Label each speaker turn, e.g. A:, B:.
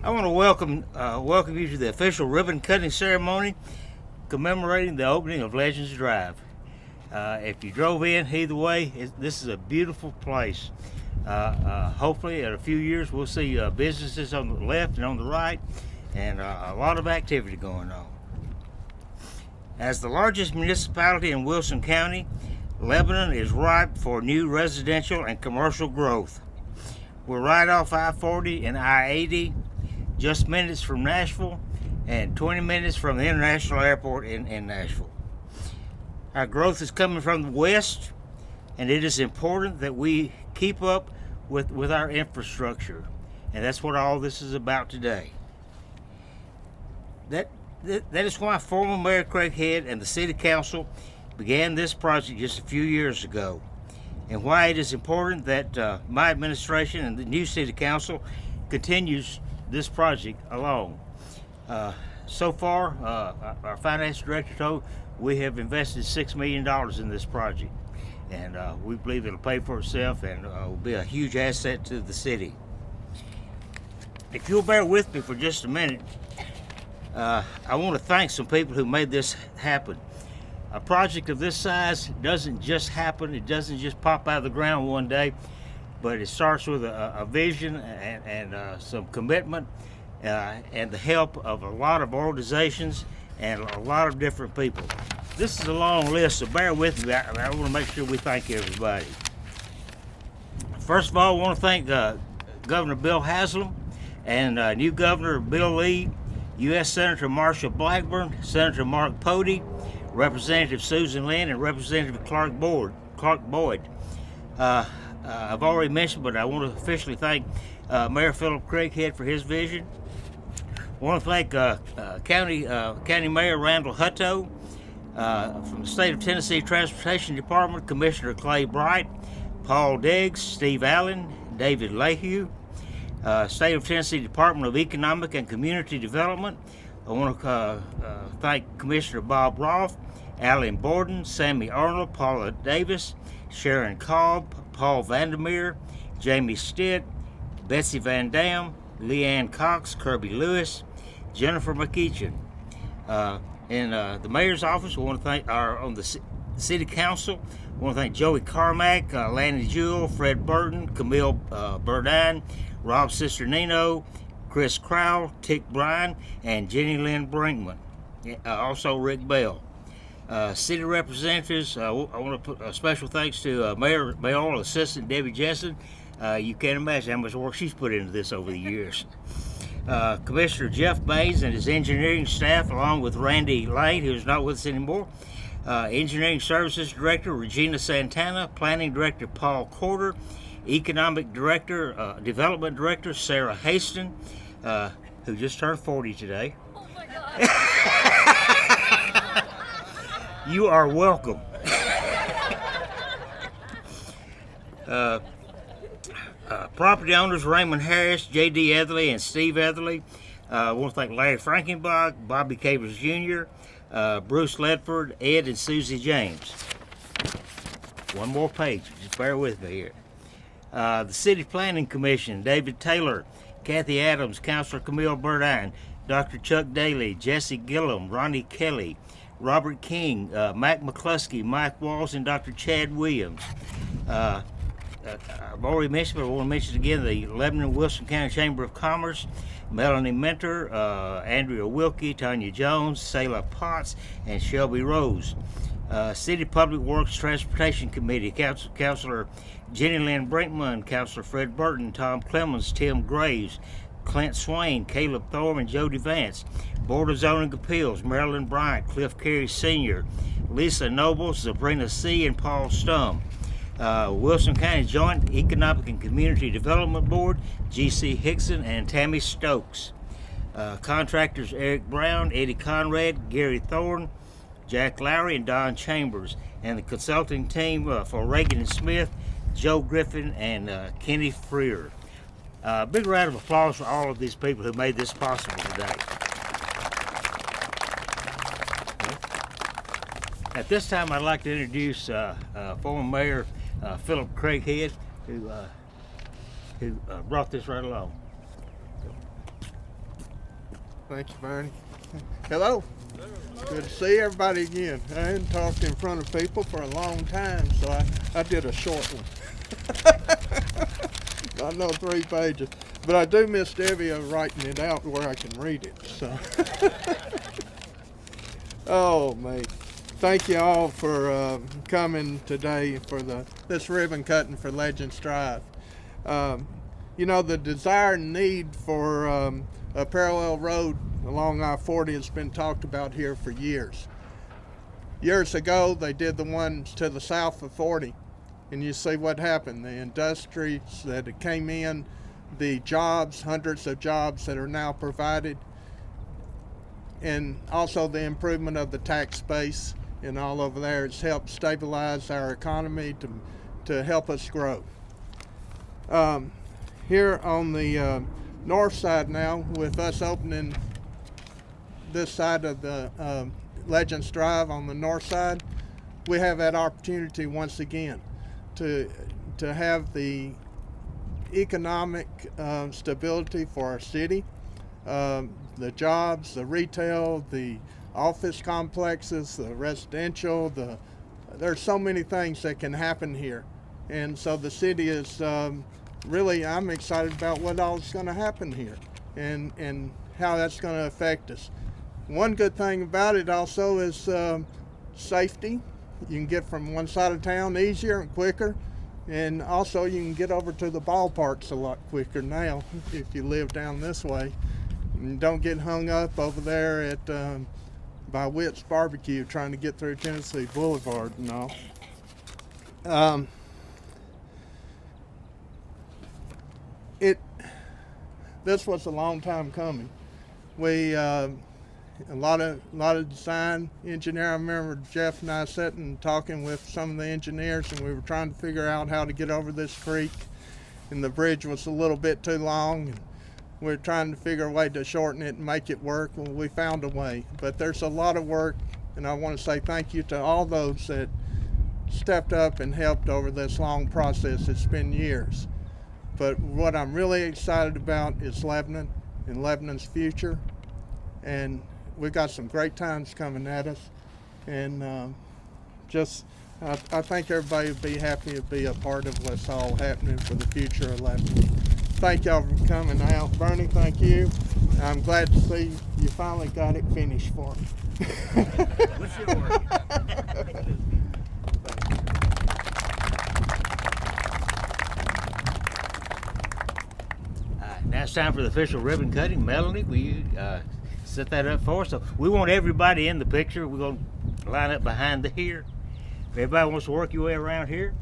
A: I want to welcome you to the official ribbon cutting ceremony commemorating the opening of Legends Drive. If you drove in either way, this is a beautiful place. Hopefully in a few years we'll see businesses on the left and on the right, and a lot of activity going on. As the largest municipality in Wilson County, Lebanon is ripe for new residential and commercial growth. We're right off I-40 and I-80, just minutes from Nashville and 20 minutes from the International Airport in Nashville. Our growth is coming from the west, and it is important that we keep up with our infrastructure, and that's what all this is about today. That is why former Mayor Craig Head and the City Council began this project just a few years ago, and why it is important that my administration and the new City Council continues this project along. So far, our finance director told we have invested $6 million in this project, and we believe it'll pay for itself and will be a huge asset to the city. If you'll bear with me for just a minute, I want to thank some people who made this happen. A project of this size doesn't just happen. It doesn't just pop out of the ground one day, but it starts with a vision and some commitment and the help of a lot of organizations and a lot of different people. This is a long list, so bear with me. I want to make sure we thank everybody. First of all, I want to thank Governor Bill Haslam and new Governor Bill Lee, U.S. Senator Marshall Blackburn, Senator Mark Pody, Representative Susan Lynn, and Representative Clark Boyd. I've already mentioned, but I want to officially thank Mayor Philip Craighead for his vision. I want to thank County Mayor Randall Hutto, from the State of Tennessee Transportation Department, Commissioner Clay Bright, Paul Diggs, Steve Allen, David Lehue, State of Tennessee Department of Economic and Community Development. I want to thank Commissioner Bob Roth, Alan Borden, Sammy Arnold, Paula Davis, Sharon Cobb, Paul Vandermeer, Jamie Stitt, Betsy Van Dam, Leanne Cox, Kirby Lewis, Jennifer McEachin. In the mayor's office, we want to thank on the city council. We want to thank Joey Carmack, Lanny Jewell, Fred Burton, Camille Burdine, Rob Cisternino, Chris Crowell, Tick Bryan, and Jenny Lynn Brinkman. Also Rick Bell. City representatives, I want to put a special thanks to Mayoral Assistant Debbie Jessen. You can't imagine how much work she's put into this over the years. Commissioner Jeff Baines and his engineering staff, along with Randy Lane, who's not with us anymore. Engineering Services Director Regina Santana, Planning Director Paul Corder, Economic Director, Development Director Sarah Haston, who just turned 40 today.
B: Oh my God.
A: You are welcome. Property owners Raymond Harris, J.D. Etherly, and Steve Etherly. I want to thank Larry Frankenbach, Bobby Capers Jr., Bruce Ledford, Ed, and Susie James. One more page, just bear with me here. The City Planning Commission, David Taylor, Kathy Adams, Councilor Camille Burdine, Dr. Chuck Daly, Jesse Gillum, Ronnie Kelly, Robert King, Mac McCluskey, Mike Walls, and Dr. Chad Williams. I've already mentioned, but I want to mention it again, the Lebanon Wilson County Chamber of Commerce, Melanie Mentor, Andrea Wilkie, Tanya Jones, Selah Potts, and Shelby Rose. City Public Works Transportation Committee, Councilor Jenny Lynn Brinkman, Councilor Fred Burton, Tom Clemens, Tim Graves, Clint Swain, Caleb Thorne, and Jody Vance. Board of Zoning Appeals, Marilyn Bryant, Cliff Carey Sr., Lisa Noble, Sabrina C., and Paul Stum. Wilson County Joint Economic and Community Development Board, G.C. Hickson and Tammy Stokes. Contractors Eric Brown, Eddie Conrad, Gary Thorne, Jack Lowry, and Don Chambers. And the consulting team for Reagan and Smith, Joe Griffin and Kenny Freer. Big round of applause for all of these people who made this possible today. At this time, I'd like to introduce former Mayor Philip Craighead, who brought this right along.
C: Thank you, Bernie. Hello. Good to see everybody again. I hadn't talked in front of people for a long time, so I did a short one. I know 3 pages. But I do miss Debbie writing it out where I can read it. So, oh, mate. Thank you all for coming today for this ribbon cutting for Legends Drive. You know, the desire and need for a parallel road along I-40 has been talked about here for years. Years ago, they did the ones to the south of 40, and you see what happened. The industries that came in, the jobs, hundreds of jobs that are now provided, and also the improvement of the tax base and all over there has helped stabilize our economy to help us grow. Here on the north side now, with us opening this side of the Legends Drive on the north side, we have that opportunity once again to have the economic stability for our city, the jobs, the retail, the office complexes, the residential, there's so many things that can happen here. And so the city is really, I'm excited about what all is going to happen here and how that's going to affect us. One good thing about it also is safety. You can get from one side of town easier and quicker, and also you can get over to the ballparks a lot quicker now if you live down this way. And don't get hung up over there at by Witt's Barbecue trying to get through Tennessee Boulevard and all. This was a long time coming. We a lot of design engineer. I remember Jeff and I sitting and talking with some of the engineers, and we were trying to figure out how to get over this creek, and the bridge was a little bit too long. And we were trying to figure a way to shorten it and make it work. Well, we found a way, but there's a lot of work, and I want to say thank you to all those that stepped up and helped over this long process. It's been years. But what I'm really excited about is Lebanon and Lebanon's future. And we've got some great times coming at us. And I think everybody would be happy to be a part of what's all happening for the future of Lebanon. Thank y'all for coming out. Bernie, thank you. I'm glad to see you finally got it finished for me.
A: What's your work? Now it's time for the official ribbon cutting. Melanie, will you set that up for us? So we want everybody in the picture. We're going to line up behind here. If everybody wants to work your way around here.